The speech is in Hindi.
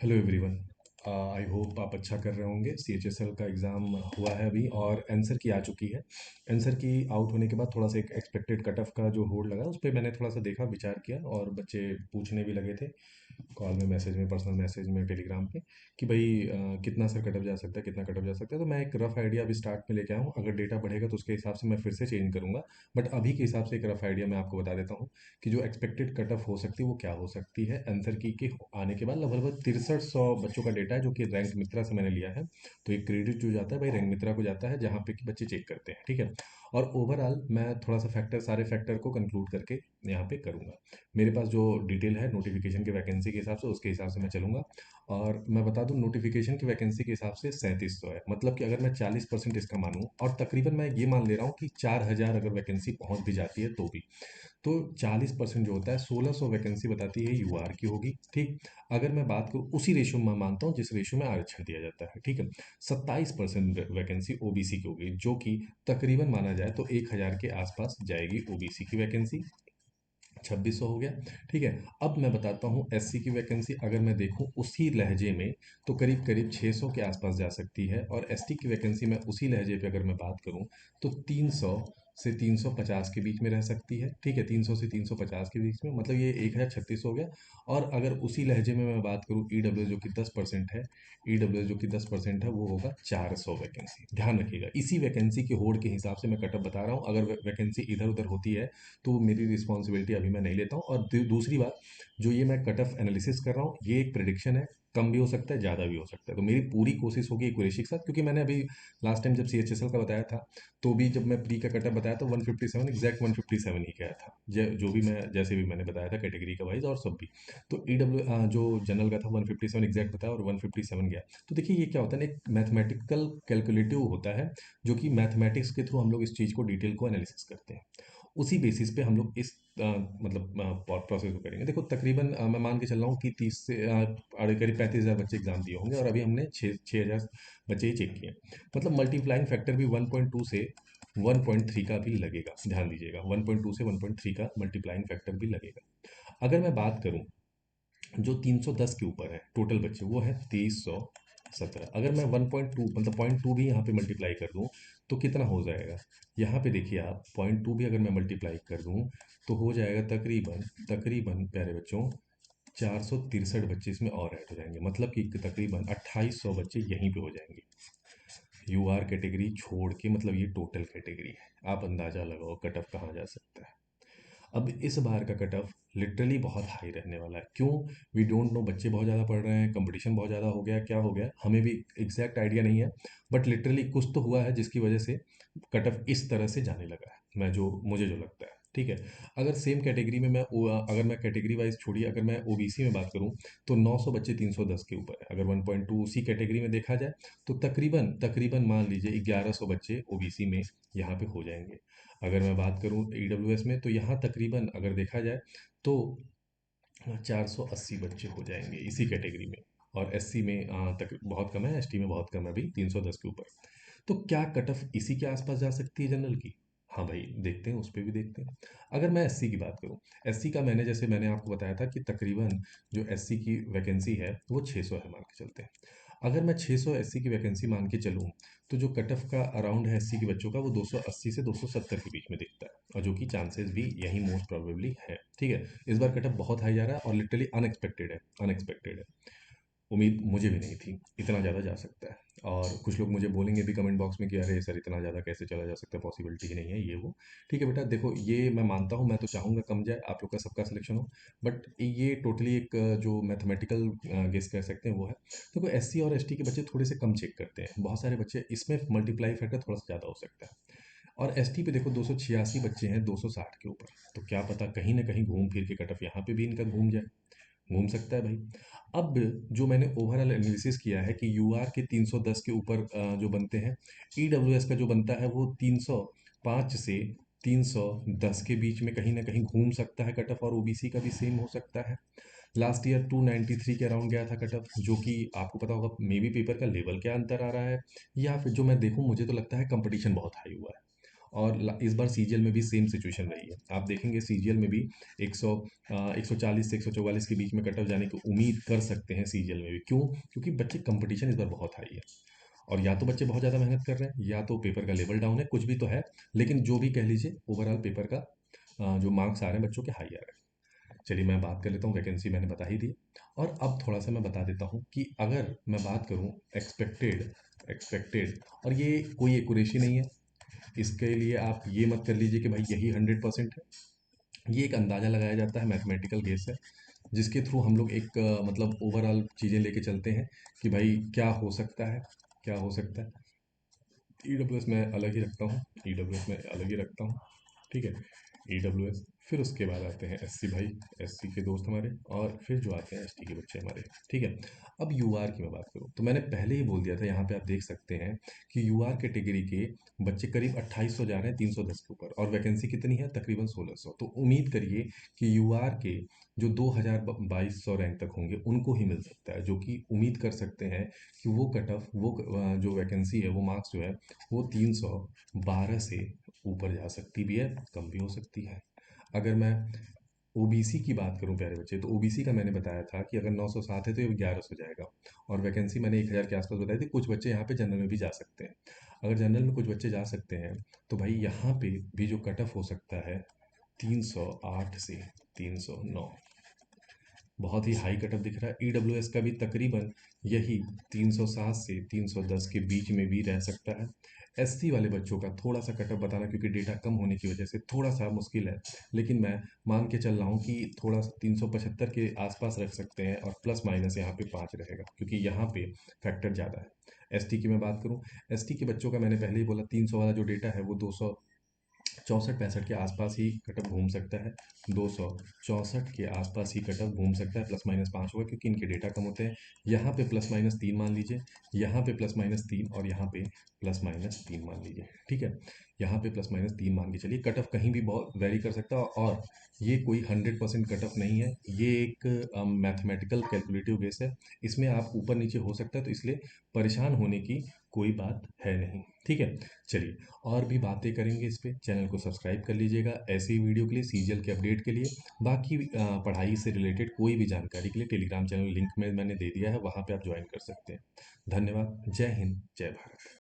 Hello everyone. आई होप आप अच्छा कर रहे होंगे। CHSL का एग्ज़ाम हुआ है अभी और आंसर की आ चुकी है। आंसर की आउट होने के बाद थोड़ा सा एक एक्सपेक्टेड कट ऑफ का जो होल्ड लगा उस पर मैंने थोड़ा सा देखा, विचार किया और बच्चे पूछने भी लगे थे कॉल में, मैसेज में, पर्सनल मैसेज में, टेलीग्राम पे कि भाई कितना सर कट ऑफ जा सकता है, कितना कट ऑफ जा सकता है। तो मैं एक रफ आइडिया अभी स्टार्ट में लेके आया हूँ। अगर डेटा बढ़ेगा तो उसके हिसाब से मैं फिर से चेंज करूँगा। बट अभी के हिसाब से एक रफ आइडिया मैं आपको बता देता हूँ कि जो एक्सपेक्टेड कट ऑफ हो सकती है वो क्या हो सकती है। आंसर की के आने के बाद लगभग 6300 बच्चों का डेटा है जो कि रैंक मित्रा से मैंने लिया है। तो एक क्रेडिट जो जाता है भाई रैंक मित्रा को जाता है, जहाँ पे कि बच्चे चेक करते हैं, ठीक है। और ओवरऑल मैं थोड़ा सा फैक्टर, सारे फैक्टर को कंक्लूड करके यहाँ पे करूँगा। मेरे पास जो डिटेल है नोटिफिकेशन की वैकेंसी के हिसाब से, उसके हिसाब से मैं चलूँगा। और मैं बता दूं नोटिफिकेशन की वैकेंसी के हिसाब से 3700 है। मतलब कि अगर मैं 40% इसका मानूं, और तकरीबन मैं ये मान ले रहा हूँ कि 4000 अगर वैकेंसी पहुंच भी जाती है तो भी, तो 40% जो होता है 1600 वैकेंसी बताती है यूआर की होगी, ठीक। अगर मैं बात करूँ उसी रेशियो में मानता हूँ जिस रेशियो में आरक्षण दिया जाता है, ठीक है। 27% वैकेंसी ओबीसी की होगी, जो कि तकरीबन माना जाए तो 1000 के आसपास जाएगी ओबीसी की वैकेंसी। 2600 हो गया, ठीक है। अब मैं बताता हूँ एससी की वैकेंसी, अगर मैं देखूँ उसी लहजे में तो करीब करीब 600 के आसपास जा सकती है। और एसटी की वैकेंसी मैं उसी लहजे पे अगर मैं बात करूँ तो 300 से 350 के बीच में रह सकती है, ठीक है। 300 से 350 के बीच में, मतलब ये 1036 हो गया। और अगर उसी लहजे में मैं बात करूँ ईडब्ल्यू जो कि 10% है, ईडब्ल्यू जो कि 10% है, वो होगा 400 वैकेंसी। ध्यान रखिएगा, इसी वैकेंसी के होड़ के हिसाब से मैं कटअप बता रहा हूँ। अगर वैकेंसी इधर उधर होती है तो मेरी रिस्पॉन्सिबिलिटी अभी मैं नहीं लेता हूँ। और दूसरी बात, जो ये मैं कट ऑफ एनालिसिस कर रहा हूँ ये एक प्रिडिक्शन है, कम भी हो सकता है, ज़्यादा भी हो सकता है। तो मेरी पूरी कोशिश होगी एक्यूरेसी के साथ, क्योंकि मैंने अभी लास्ट टाइम जब CHSL का बताया था तो भी जब मैं प्री का कट ऑफ बताया तो 157, एग्जैक्ट 157 ही गया था। जो भी मैं जैसे भी मैंने बताया था कैटेगरी का वाइज और सब भी। तो ईडब्ल्यू जो जनरल का था 157 एग्जैक्ट बताया और 157 गया। तो देखिए ये क्या होता है ना, एक मैथमेटिकल कैलकुलेटिव होता है, जो कि मैथमेटिक्स के थ्रू हम लोग इस चीज़ को डिटेल को एनालिसिस करते हैं। उसी बेसिस पे हम लोग इस मतलब प्रोसेस को करेंगे। देखो तकरीबन मैं मान के चल रहा हूँ कि 30 से करीब 35,000 बच्चे एग्जाम दिए होंगे और अभी हमने 6,000 बच्चे ही चेक किए। मतलब मल्टीप्लाइंग फैक्टर भी 1.2 से 1.3 का भी लगेगा। ध्यान दीजिएगा, 1.2 से 1.3 का मल्टीप्लाइंग फैक्टर भी लगेगा। अगर मैं बात करूँ जो 310 के ऊपर है टोटल बच्चे, वो है 2317। अगर मैं 1.2 मतलब 0.2 भी यहाँ पे मल्टीप्लाई कर दूँ तो कितना हो जाएगा। यहाँ पे देखिए आप, 0.2 भी अगर मैं मल्टीप्लाई कर दूँ तो हो जाएगा तकरीबन तकरीबन प्यारे बच्चों 463 बच्चे इसमें और ऐड हो जाएंगे। मतलब कि तकरीबन 2800 बच्चे यहीं पे हो जाएंगे। यूआर कैटेगरी छोड़ के, मतलब ये टोटल कैटेगरी है। आप अंदाज़ा लगाओ कट ऑफ कहाँ जा सकता है। अब इस बार का कट ऑफ लिटरली बहुत हाई रहने वाला है। क्यों? वी डोंट नो, बच्चे बहुत ज़्यादा पढ़ रहे हैं, कंपटीशन बहुत ज़्यादा हो गया, क्या हो गया हमें भी एग्जैक्ट आइडिया नहीं है। बट लिटरली कुछ तो हुआ है जिसकी वजह से कट ऑफ इस तरह से जाने लगा है, मुझे जो लगता है, ठीक है। अगर सेम कैटेगरी में अगर मैं कैटेगरी वाइज छोड़िए, अगर मैं ओबीसी में बात करूं तो 900 बच्चे 310 के ऊपर है। अगर 1.2 उसी कैटेगरी में देखा जाए तो तकरीबन तकरीबन मान लीजिए 1100 बच्चे ओबीसी में यहाँ पे हो जाएंगे। अगर मैं बात करूं ईडब्ल्यूएस में तो यहाँ तकरीबन अगर देखा जाए तो 480 बच्चे हो जाएंगे इसी कैटेगरी में। और एससी में तक बहुत कम है, एसटी में बहुत कम है, अभी 310 के ऊपर। तो क्या कट ऑफ इसी के आसपास जा सकती है जनरल की? हाँ भाई, देखते हैं, उस पर भी देखते हैं। अगर मैं एससी की बात करूँ, एससी का मैंने आपको बताया था कि तकरीबन जो एससी की वैकेंसी है वो 600 है, मान के चलते हैं। अगर मैं 600 एससी की वैकेंसी मान के चलूँ तो जो कट ऑफ का अराउंड है एससी के बच्चों का वो 280 से 270 के बीच में दिखता है, और जो कि चांसेस भी यही मोस्ट प्रोबेबली है, ठीक है। इस बार कट ऑफ बहुत हाई जा रहा है और लिटरली अनएक्सपेक्टेड है, अनएक्सपेक्टेड है। उम्मीद मुझे भी नहीं थी इतना ज़्यादा जा सकता है। और कुछ लोग मुझे बोलेंगे भी कमेंट बॉक्स में कि अरे सर इतना ज़्यादा कैसे चला जा सकता है, पॉसिबिलिटी ही नहीं है ये वो। ठीक है बेटा, देखो ये मैं मानता हूँ, मैं तो चाहूँगा कम जाए, आप लोग का सबका सिलेक्शन हो। बट ये टोटली एक जो मैथमेटिकल गेस कह सकते हैं वो है। देखो एससी और एसटी के बच्चे थोड़े से कम चेक करते हैं, बहुत सारे बच्चे इसमें मल्टीप्लाई फैक्टर थोड़ा सा ज़्यादा हो सकता है। और एसटी पे देखो 286 बच्चे हैं 260 के ऊपर। तो क्या पता कहीं ना कहीं घूम फिर के कट ऑफ यहाँ पे भी इनका घूम जाए, घूम सकता है भाई। अब जो मैंने ओवरऑल एनालिसिस किया है कि यूआर के 310 के ऊपर जो बनते हैं, ईडब्ल्यूएस का जो बनता है वो 305 से 310 के बीच में कहीं ना कहीं घूम सकता है कट ऑफ। और ओबीसी का भी सेम हो सकता है। लास्ट ईयर 293 के अराउंड गया था कट ऑफ, जो कि आपको पता होगा मे बी पेपर का लेवल क्या अंतर आ रहा है, या फिर जो मैं देखूं मुझे तो लगता है कंपटीशन बहुत हाई हुआ है। और इस बार सीजीएल में भी सेम सिचुएशन रही है। आप देखेंगे सीजीएल में भी 100 140 से 144 के बीच में कट ऑफ जाने की उम्मीद कर सकते हैं सीजीएल में भी। क्यों? क्योंकि बच्चे कंपटीशन इस बार बहुत हाई है, और या तो बच्चे बहुत ज़्यादा मेहनत कर रहे हैं या तो पेपर का लेवल डाउन है, कुछ भी तो है। लेकिन जो भी कह लीजिए, ओवरऑल पेपर का जो मार्क्स आ रहे हैं बच्चों के हाई आ रहे हैं। चलिए मैं बात कर लेता हूँ, वैकेंसी मैंने बता ही दी। और अब थोड़ा सा मैं बता देता हूँ कि अगर मैं बात करूँ एक्सपेक्टेड एक्सपेक्टेड और ये कोई एक्यूरेसी नहीं है, इसके लिए आप ये मत कर लीजिए कि भाई यही 100% है। ये एक अंदाज़ा लगाया जाता है, मैथमेटिकल गेस है, जिसके थ्रू हम लोग एक मतलब ओवरऑल चीज़ें लेके चलते हैं कि भाई क्या हो सकता है, क्या हो सकता है। ई डब्ल्यू एस मैं अलग ही रखता हूँ, ई डब्ल्यू एस मैं अलग ही रखता हूँ, ठीक है। ई डब्ल्यू एस, फिर उसके बाद आते हैं एस सी भाई, एस सी के दोस्त हमारे, और फिर जो आते हैं एस टी के बच्चे हमारे, ठीक है। अब यू आर की मैं बात करूँ तो मैंने पहले ही बोल दिया था, यहाँ पे आप देख सकते हैं कि यू आर कैटेगरी के बच्चे करीब 2800 जा रहे हैं 310 के ऊपर, और वैकेंसी कितनी है? तकरीबन 1600। तो उम्मीद करिए कि यू आर के जो 2200 रैंक तक होंगे उनको ही मिल सकता है, जो कि उम्मीद कर सकते हैं कि वो कट ऑफ, वो जो वैकेंसी है, वो मार्क्स जो है वो 312 से ऊपर जा सकती भी है, कम भी हो सकती है। अगर मैं ओबीसी की बात करूं प्यारे बच्चे, तो ओबीसी का मैंने बताया था कि अगर 907 है तो ये 1100 जाएगा, और वैकेंसी मैंने 1000 के आसपास बताई थी। कुछ बच्चे यहाँ पे जनरल में भी जा सकते हैं। अगर जनरल में कुछ बच्चे जा सकते हैं तो भाई यहाँ पे भी जो कट ऑफ हो सकता है 308 से 309, बहुत ही हाई कटअप दिख रहा है। ईडब्ल्यूएस का भी तकरीबन यही 307 से 310 के बीच में भी रह सकता है। एससी वाले बच्चों का थोड़ा सा कटअप बताना, क्योंकि डेटा कम होने की वजह से थोड़ा सा मुश्किल है, लेकिन मैं मान के चल रहा हूँ कि थोड़ा सा 375 के आसपास रख सकते हैं, और प्लस माइनस यहाँ पे 5 रहेगा, क्योंकि यहाँ पे फैक्टर ज़्यादा है। एसटी की मैं बात करूँ, एसटी के बच्चों का मैंने पहले ही बोला 300 वाला जो डेटा है वो 264-65 के आसपास ही कटअप घूम सकता है। 264 के आसपास ही कटअप घूम सकता है, प्लस माइनस 5 होगा क्योंकि इनके डेटा कम होते हैं। यहाँ पे प्लस माइनस 3 मान लीजिए, यहाँ पे प्लस माइनस 3, और यहाँ पे प्लस माइनस 3 मान लीजिए, ठीक है। यहाँ पे प्लस माइनस 3 मान के चलिए, कटअप कहीं भी बहुत वेरी कर सकता है, और ये कोई 100% कटअप नहीं है, ये एक मैथमेटिकल कैलकुलेटिव बेस है। इसमें आप ऊपर नीचे हो सकता है, तो इसलिए परेशान होने की कोई बात है नहीं, ठीक है। चलिए, और भी बातें करेंगे इस पे। चैनल को सब्सक्राइब कर लीजिएगा ऐसे ही वीडियो के लिए, सीजीएल के अपडेट के लिए। बाकी पढ़ाई से रिलेटेड कोई भी जानकारी के लिए टेलीग्राम चैनल लिंक में मैंने दे दिया है, वहाँ पे आप ज्वाइन कर सकते हैं। धन्यवाद। जय हिंद, जय भारत।